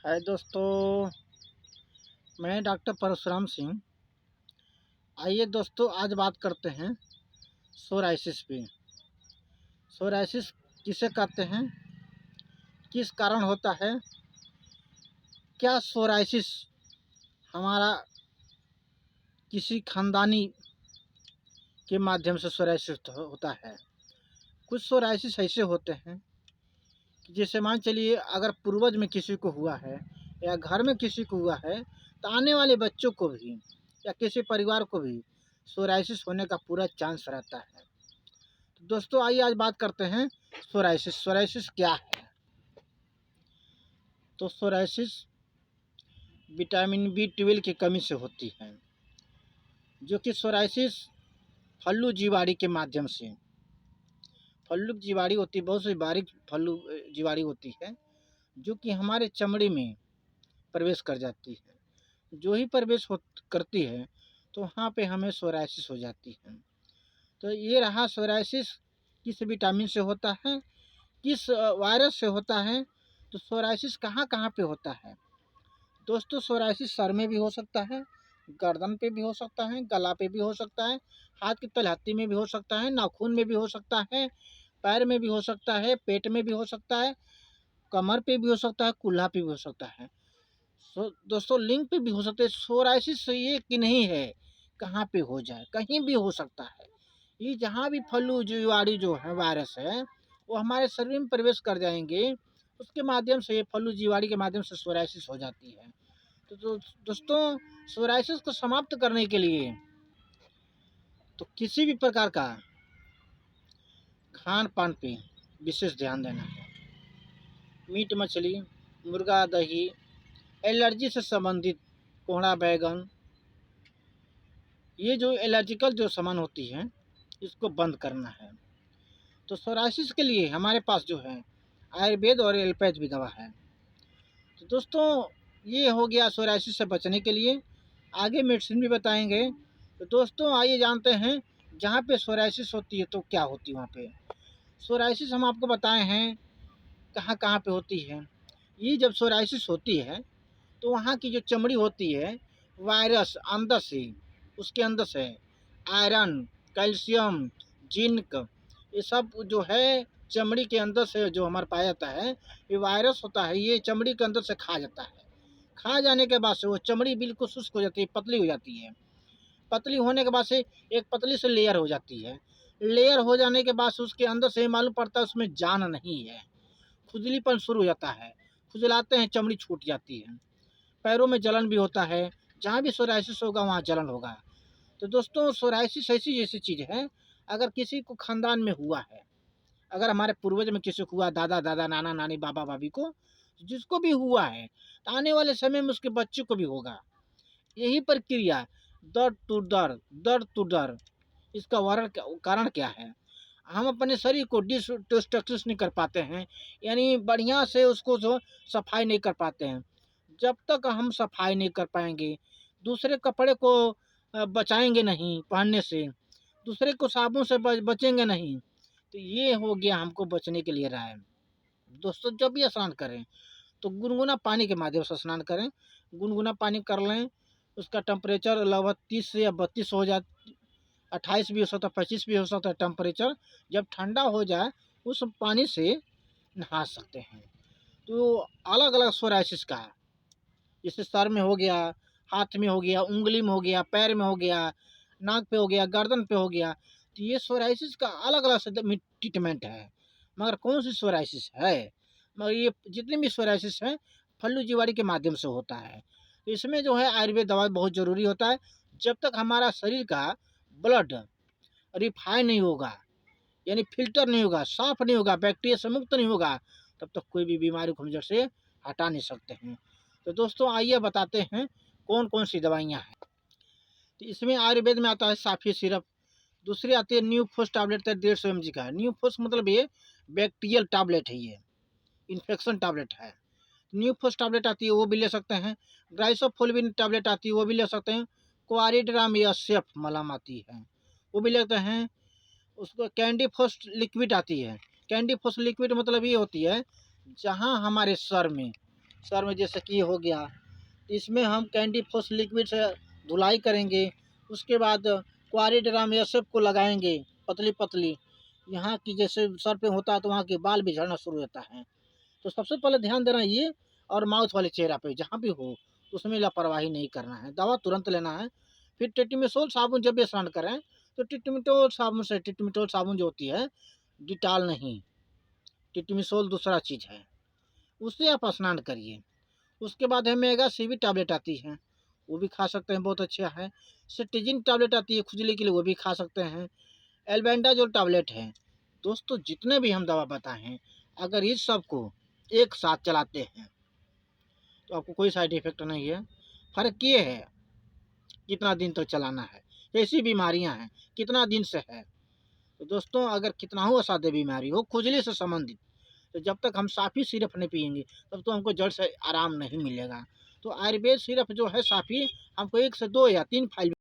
हाय दोस्तों, मैं डॉक्टर परशुराम सिंह। आइए दोस्तों, आज बात करते हैं सोराइसिस पे। सोराइसिस किसे कहते हैं, किस कारण होता है, क्या सोराइसिस हमारा किसी खानदानी के माध्यम से सोराइसिस होता है। कुछ सोराइसिस ऐसे होते हैं कि जैसे मान चलिए, अगर पूर्वज में किसी को हुआ है या घर में किसी को हुआ है तो आने वाले बच्चों को भी या किसी परिवार को भी सोराइसिस होने का पूरा चांस रहता है। तो दोस्तों, आइए आज बात करते हैं सोराइसिस। सोराइसिस क्या है? तो सोराइसिस विटामिन B12 की कमी से होती है, जो कि सोराइसिस फल्लू जीवाणु के माध्यम से, फल्लू जीवाणु होती है, बहुत सी बारीक फल्लू जीवाणु होती है, जो कि हमारे चमड़ी में प्रवेश कर जाती है। जो ही प्रवेश करती है तो वहाँ पे हमें सोराइसिस हो जाती है। तो ये रहा सोराइसिस किस विटामिन से होता है, किस वायरस से होता है। तो सोराइसिस कहाँ कहाँ पे होता है दोस्तों? सोराइसिस सर में भी हो सकता है, गर्दन पे भी हो सकता है, गला पे भी हो सकता है, हाथ की तलहटी में भी हो सकता है, नाखून में भी हो सकता है, पैर में भी हो सकता है, पेट में भी हो सकता है, कमर पे भी हो सकता है, कुल्हा पे भी हो सकता है। दोस्तों, लिंग पे भी हो सकता है। सोराइसिस ये कि नहीं है कहाँ पे हो जाए, कहीं भी हो सकता है। ये जहाँ भी फल्लू जीवाणु जो है, वायरस है, वो हमारे शरीर में प्रवेश कर जाएंगे, उसके माध्यम से, ये फल्लू जीवाणु के माध्यम से सोराइसिस हो जाती है। तो दोस्तों, सोराइसिस को समाप्त करने के लिए तो किसी भी प्रकार का खान पान पे विशेष ध्यान देना है। मीट मछली, मुर्गा, दही, एलर्जी से संबंधित कोहड़ा, बैगन, ये जो एलर्जिकल जो सामान होती है, इसको बंद करना है। तो सोराइसिस के लिए हमारे पास जो है आयुर्वेद और एलोपैथ भी दवा है। तो दोस्तों, ये हो गया सोराइसिस से बचने के लिए। आगे मेडिसिन भी बताएंगे। तो दोस्तों, आइए जानते हैं जहाँ पे सोराइसिस होती है तो क्या होती है वहाँ पे। सोराइसिस हम आपको बताए हैं कहाँ कहाँ पे होती है। ये जब सोराइसिस होती है तो वहाँ की जो चमड़ी होती है, वायरस अंदर से, उसके अंदर से आयरन, कैल्शियम, जिंक, ये सब जो है चमड़ी के अंदर से जो हमारे पाया जाता है, ये वायरस होता है, ये चमड़ी के अंदर से खा जाता है। खा जाने के बाद से वो चमड़ी बिल्कुल शुष्क हो जाती है, पतली हो जाती है। पतली होने के बाद से एक पतली से लेयर हो जाती है। लेयर हो जाने के बाद से उसके अंदर से मालूम पड़ता है उसमें जान नहीं है। खुजलीपन शुरू हो जाता है, खुजलाते हैं, चमड़ी छूट जाती है। पैरों में जलन भी होता है। जहाँ भी सोराइसिस होगा वहाँ जलन होगा। तो दोस्तों, सोराइसिस ऐसी ऐसी चीज़ है, अगर किसी को खानदान में हुआ है, अगर हमारे पूर्वज में किसी को हुआ, दादा दादा, नाना नानी, बाबा भाभी को, जिसको भी हुआ है, तो आने वाले समय में उसके बच्चे को भी होगा। यही प्रक्रिया, दर्द टू दर्द, दर्द टू दर्द, इसका कारण क्या है? हम अपने शरीर को डिटॉक्सिस नहीं कर पाते हैं, यानी बढ़िया से उसको जो सफाई नहीं कर पाते हैं। जब तक हम सफाई नहीं कर पाएंगे, दूसरे कपड़े को बचाएंगे नहीं पहनने से, दूसरे को साबुन से बचेंगे नहीं, तो ये हो गया हमको बचने के लिए राय। दोस्तों, जब भी स्नान करें तो गुनगुना पानी के माध्यम से स्नान करें। गुनगुना पानी कर लें, उसका टेम्परेचर लगभग 30 से या 32 हो जाए, 28 भी हो सकता है, 25 भी हो सकता है टेम्परेचर। जब ठंडा हो जाए उस पानी से नहा सकते हैं। तो अलग अलग सोराइसिस का, जैसे सर में हो गया, हाथ में हो गया, उंगली में हो गया, पैर में हो गया, नाक पे हो गया, गर्दन पे हो गया, तो ये सोराइसिस का अलग अलग से ट्रीटमेंट है। मगर कौन सी सोराइसिस है, मगर ये जितनी भी सोराइसिस है फल्लू जीवाणु के माध्यम से होता है। तो इसमें जो है आयुर्वेद दवा बहुत ज़रूरी होता है। जब तक हमारा शरीर का ब्लड रिफाइन नहीं होगा, यानी फिल्टर नहीं होगा, साफ नहीं होगा, बैक्टीरिया से मुक्त नहीं होगा, तब तक कोई भी बीमारी को हम जड़ से हटा नहीं सकते हैं। तो दोस्तों, आइए बताते हैं कौन कौन सी दवाइयाँ हैं। तो इसमें आयुर्वेद में आता है साफी सिरप। दूसरी आती है न्यूफोस टैबलेट, 150 mg का है। न्यूफोस मतलब ये बैक्टीरियल टैबलेट है, ये इन्फेक्शन टैबलेट है। न्यूफोस टैबलेट आती है, वो भी ले सकते हैं। ग्राइसोफोल्विन टैबलेट आती है, वो भी ले सकते हैं। क्वारिड्राम या सेफ मलहम आती है, वो भी लेते हैं। उसको कैंडी फोस लिक्विड आती है। कैंडी फोस लिक्विड मतलब ये होती है, जहाँ हमारे सर में सर में जैसे कि हो गया, तो इसमें हम कैंडी फ्लॉस लिक्विड से धुलाई करेंगे। उसके बाद क्वारीड्राम एसएफ को लगाएंगे पतली पतली, यहाँ की जैसे सर पे होता है तो वहाँ के बाल भी झड़ना शुरू होता है। तो सबसे पहले ध्यान देना ये, और माउथ वाले चेहरा पे जहाँ भी हो तो उसमें लापरवाही नहीं करना है, दवा तुरंत लेना है। फिर टेट्रीमेसोल साबुन जब भी स्नान करें तो टेट्रीमेटोल साबुन से, टेट्रीमेटोल साबुन जो होती है, डिटॉल नहीं, टेट्रीमेसोल दूसरा चीज़ है, उससे आप स्नान करिए। उसके बाद है मेगा सीवी टैबलेट आती है, वो भी खा सकते हैं, बहुत अच्छा है। सिट्रीजिन टैबलेट आती है खुजली के लिए, वो भी खा सकते हैं। एल्बेंडाजोल टैबलेट है। दोस्तों जितने भी हम दवा बताए हैं, अगर इस सब को एक साथ चलाते हैं तो आपको कोई साइड इफेक्ट नहीं है। फर्क ये है कितना दिन तक चलाना है, ऐसी बीमारियां हैं कितना दिन से है। तो दोस्तों अगर कितना हो असाध्य बीमारी हो खुजली से संबंधित, तो जब तक हम साफी सिरप नहीं पियेंगे तब तो हमको जड़ से आराम नहीं मिलेगा। तो आयुर्वेद सिरप जो है साफी, हमको 1 से 2 या 3 फाइल